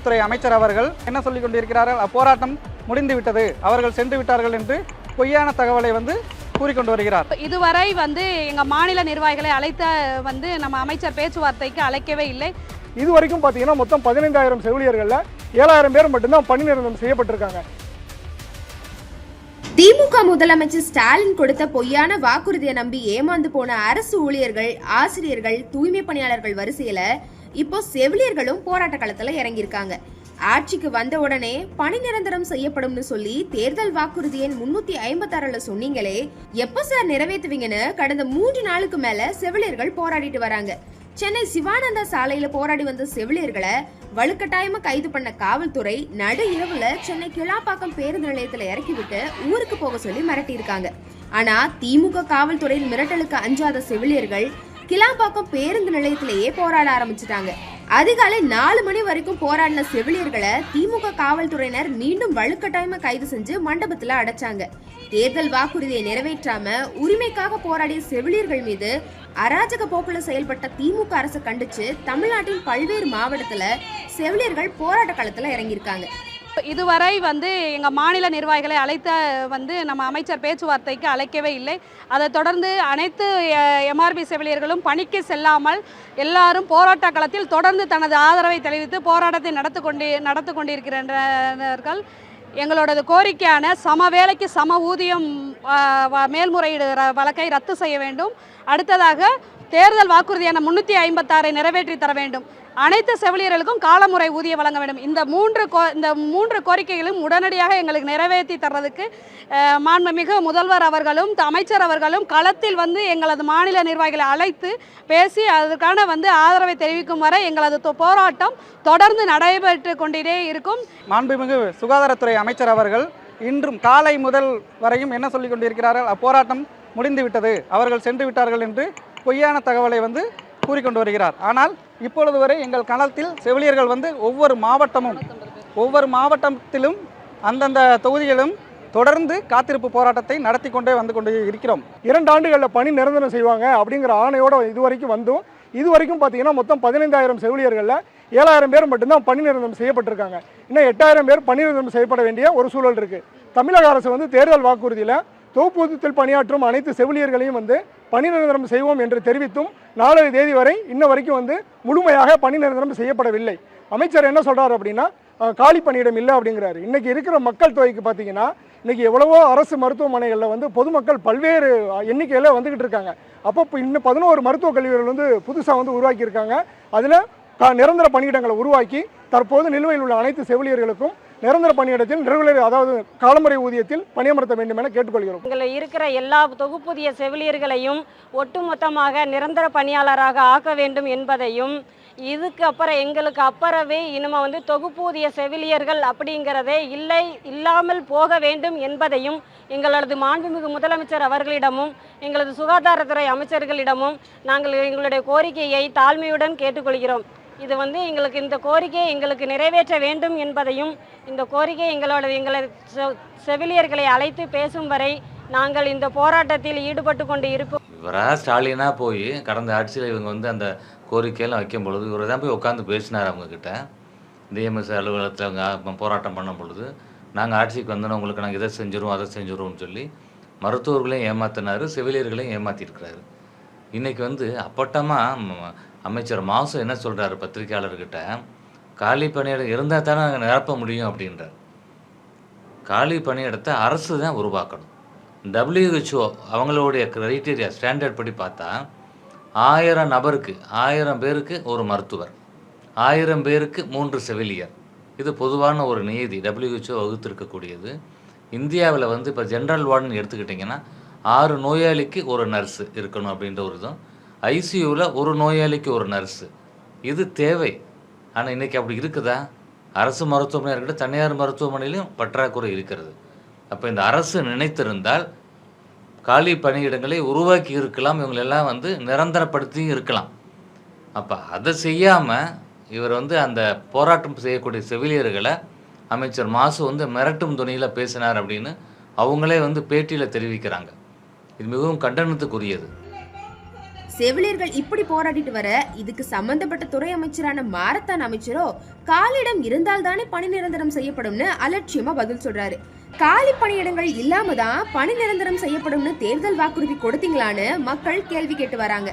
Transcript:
சுகாதாரத்துறை அமைச்சர் அவர்கள் என்ன சொல்லிக் கொண்டிருக்கிறார்கள்? போராட்டம் முடிந்துவிட்டது, அவர்கள் சென்று விட்டார்கள் என்று பொய்யான தகவலை கூறிக்கொண்டு வருகிறார். இதுவரை எங்கள் மாநில நிர்வாகிகளை அழைத்த நம்ம அமைச்சர் பேச்சுவார்த்தைக்கு அழைக்கவே இல்லை. இதுவரைக்கும் பார்த்தீங்கன்னா மொத்தம் 15,000 செவிலியர்களில் 7,000 பேர் மட்டும்தான் பணி நிரந்தரம் செய்யப்பட்டிருக்காங்க. திமுக முதலமைச்சர் ஸ்டாலின் கொடுத்த பொய்யான வாக்குறுதியை நம்பி ஏமாந்து போன அரசு ஊழியர்கள், ஆசிரியர்கள், தூய்மை பணியாளர்கள் வரிசையில இப்போ செவிலியர்களும் போராட்ட களத்துல இறங்கியிருக்காங்க. ஆட்சிக்கு வந்த உடனே பணி நிரந்தரம் செய்யப்படும்னு சொல்லி தேர்தல் வாக்குறுதி எண் 356 சொன்னீங்களே, எப்ப சார் நிறைவேற்றுவீங்கன்னு கடந்த 3 நாளுக்கு மேல செவிலியர்கள் போராடிட்டு வராங்க. சென்னை சிவானந்தா சாலையில போராடி வந்த செவிலியர்களை வலுக்கட்டாயமா கைது பண்ண காவல்துறை நடு இரவுல சென்னை கிளாப்பாக்கம் பேருந்து நிலையத்துல இறக்கி விட்டு ஊருக்கு போக சொல்லி மிரட்டியிருக்காங்க. ஆனா திமுக காவல்துறையின் மிரட்டலுக்கு அஞ்சாத செவிலியர்கள் கிளாப்பாக்கம் பேருந்து நிலையத்திலேயே போராட ஆரம்பிச்சுட்டாங்க. அதிகாலை 4 மணி வரைக்கும் போராடின செவிலியர்களை திமுக காவல்துறையினர் மீண்டும் வலுக்கட்டாயமா கைது செஞ்சு மண்டபத்துல அடைச்சாங்க. தேர்தல் வாக்குறுதியை நிறைவேற்றாம உரிமைக்காக போராடிய செவிலியர்கள் மீது அராஜக போக்குல செயல்பட்ட திமுக அரசு கண்டிச்சு தமிழ்நாட்டின் பல்வேறு மாவட்டத்துல செவிலியர்கள் போராட்ட களத்துல இறங்கியிருக்காங்க. இதுவரை எங்கள் மாநில நிர்வாகிகளை அழைத்த நம்ம அமைச்சர் பேச்சுவார்த்தைக்கு அழைக்கவே இல்லை. அதை தொடர்ந்து அனைத்து எம்ஆர்பி செவிலியர்களும் பணிக்கு செல்லாமல் எல்லாரும் போராட்ட களத்தில் தொடர்ந்து தனது ஆதரவை தெரிவித்து போராட்டத்தை நடத்து கொண்டிருக்கிறார்கள். எங்களோட கோரிக்கையான சம வேலைக்கு சம ஊதியம் மேல்முறையீடு வழக்கை ரத்து செய்ய வேண்டும். அடுத்ததாக தேர்தல் வாக்குறுதியான 356 நிறைவேற்றி தர வேண்டும். அனைத்து செவிலியர்களுக்கும் காலமுறை ஊதியம் வழங்க வேண்டும். இந்த மூன்று கோரிக்கைகளும் உடனடியாக எங்களுக்கு நிறைவேற்றி தர்றதுக்கு மாண்புமிகு முதல்வர் அவர்களும் அமைச்சர் அவர்களும் களத்தில் எங்களது மாநில நிர்வாகிகளை அழைத்து பேசி அதற்கான ஆதரவை தெரிவிக்கும் வரை எங்களது போராட்டம் தொடர்ந்து நடைபெற்று கொண்டே இருக்கும். மாண்புமிகு சுகாதாரத்துறை அமைச்சர் அவர்கள் இன்றும் காலை முதல் வரையும் என்ன சொல்லிக் கொண்டிருக்கிறார்கள்? போராட்டம் முடிந்துவிட்டது, அவர்கள் சென்று விட்டார்கள் என்று பொய்யான தகவலை கூறிக்கொண்டு வருகிறார். ஆனால் இப்பொழுது வரை எங்கள் களத்தில் செவிலியர்கள் ஒவ்வொரு மாவட்டத்திலும் அந்தந்த தொகுதிகளிலும் தொடர்ந்து காத்திருப்பு போராட்டத்தை நடத்தி கொண்டு இருக்கிறோம். 2 ஆண்டுகளில் பணி நிரந்தரம் செய்வாங்க அப்படிங்கிற ஆணையோட இதுவரைக்கும் பார்த்தீங்கன்னா மொத்தம் 15,000 செவிலியர்களில் 7,000 பேர் மட்டும்தான் பணி நிரந்தரம் செய்யப்பட்டிருக்காங்க. இன்னும் 8,000 பேர் பணி நிரந்தரம் செய்யப்பட வேண்டிய ஒரு சூழல் இருக்கு. தமிழக அரசு தேர்தல் வாக்குறுதியில் தொகுப்பூதியத்தில் பணியாற்றும் அனைத்து செவிலியர்களையும் பணி நிரந்தரம் செய்வோம் என்று தெரிவித்தும் 4 தேதி வரை இன்ன வரைக்கும் முழுமையாக பணி நிரந்தரம் செய்யப்படவில்லை. அமைச்சர் என்ன சொல்றாரு அப்படின்னா, காலி பணியிடம் இல்லை அப்படிங்கிறாரு. இன்னைக்கு இருக்கிற மக்கள் தொகைக்கு பார்த்தீங்கன்னா இன்னைக்கு எவ்வளவோ அரசு மருத்துவமனைகளில் பொதுமக்கள் பல்வேறு எண்ணிக்கையில் வந்துகிட்டு இருக்காங்க. அப்போ இன்னும் 11 மருத்துவக் கல்லூரிகள் புதுசாக உருவாக்கியிருக்காங்க. அதில் நிரந்தர பணியிடங்களை உருவாக்கி தற்போது நிலுவையில் உள்ள அனைத்து செவிலியர்களுக்கும் நிரந்தர பணியிடத்தில் அதாவது காலமுறை ஊதியத்தில் பணியமர்த்த வேண்டும் என கேட்டுக்கொள்கிறோம். இதில் இருக்கிற எல்லா தொகுப்பூதிய செவிலியர்களையும் ஒட்டுமொத்தமாக நிரந்தர பணியாளராக ஆக்க வேண்டும் என்பதையும், இதுக்கு அப்புறம் எங்களுக்கு அப்புறவே இனிமே தொகுப்பூதிய செவிலியர்கள் அப்படிங்கிறதே இல்லாமல் போக வேண்டும் என்பதையும் எங்களது மாண்புமிகு முதலமைச்சர் அவர்களிடமும் எங்களது சுகாதாரத்துறை அமைச்சர்களிடமும் நாங்கள் எங்களுடைய கோரிக்கையை தாழ்மையுடன் கேட்டுக்கொள்கிறோம். இது எங்களுக்கு இந்த கோரிக்கையை எங்களுக்கு நிறைவேற்ற வேண்டும் என்பதையும், இந்த கோரிக்கை எங்களது செவிலியர்களை அழைத்து பேசும் வரை நாங்கள் இந்த போராட்டத்தில் ஈடுபட்டு கொண்டு இருப்போம். இவராக ஸ்டாலினாக போய் கடந்த ஆட்சியில் இவங்க அந்த கோரிக்கையெல்லாம் வைக்கும் பொழுது இவர் தான் போய் உட்காந்து பேசினார் அவங்கக்கிட்ட. டிஎம்எஸ் அலுவலகத்தில் அவங்க போராட்டம் பண்ணும் பொழுது, நாங்கள் ஆட்சிக்கு வந்தோன்னா உங்களுக்கு நாங்கள் இதை செஞ்சிடும் அதை செஞ்சிடுவோம்னு சொல்லி மருத்துவர்களையும் ஏமாத்தினார், செவிலியர்களையும் ஏமாற்றிருக்கிறாரு. இன்றைக்கி அப்பட்டமாக அமைச்சர் மாசு என்ன சொல்கிறாரு பத்திரிகையாளர்கிட்ட, காலி பணியிடம் இருந்தால் தானே நாங்கள் நிரப்ப முடியும் அப்படின்றார். காலி பணியிடத்தை அரசு தான் உருவாக்கணும். WHO அவங்களுடைய க்ரைட்டீரியா ஸ்டாண்டர்ட் படி பார்த்தா 1000 நபருக்கு 1000 பேருக்கு ஒரு மருத்துவர், 1000 பேருக்கு 3 செவிலியர். இது பொதுவான ஒரு நியதி, WHO வகுத்திருக்கக்கூடியது. இந்தியாவில் இப்போ ஜென்ரல் வார்டுன்னு எடுத்துக்கிட்டிங்கன்னா 6 நோயாளிக்கு ஒரு நர்ஸு இருக்கணும் அப்படின்ற ஒரு இதுவும், ஐசியூவில் ஒரு நோயாளிக்கு ஒரு நர்ஸு, இது தேவை. ஆனால் இன்றைக்கி அப்படி இருக்குதா? அரசு மருத்துவமனை இருக்கட்டும், தனியார் மருத்துவமனையிலும் பற்றாக்குறை இருக்கிறது. அப்போ இந்த அரசு நினைத்திருந்தால் காலி பணியிடங்களை உருவாக்கி இருக்கலாம், இவங்களெல்லாம் நிரந்தரப்படுத்தியும் இருக்கலாம். அப்போ அதை செய்யாமல் இவர் அந்த போராட்டம் செய்யக்கூடிய செவிலியர்களை அமைச்சர் மாசு மிரட்டும் துணியில் பேசினார் அப்படின்னு அவங்களே பேட்டியில் தெரிவிக்கிறாங்க. இது மிகவும் கண்டனத்துக்குரியது. செவிலியர்கள் இப்படி போராடிட்டு வர இதுக்கு சம்பந்தப்பட்ட துறை அமைச்சரான மாரத்தான் அமைச்சரோ காலியிடம் இருந்தால்தானே பணி நிரந்தரம் செய்யப்படும்னு அலட்சியமா பதில் சொல்றாரு. காலி பணியிடங்கள் இல்லாம தான் பணி நிரந்தரம் செய்யப்படும்னு தேர்தல் வாக்குறுதி கொடுத்தீங்களான்னு மக்கள் கேள்வி கேட்டு வராங்க.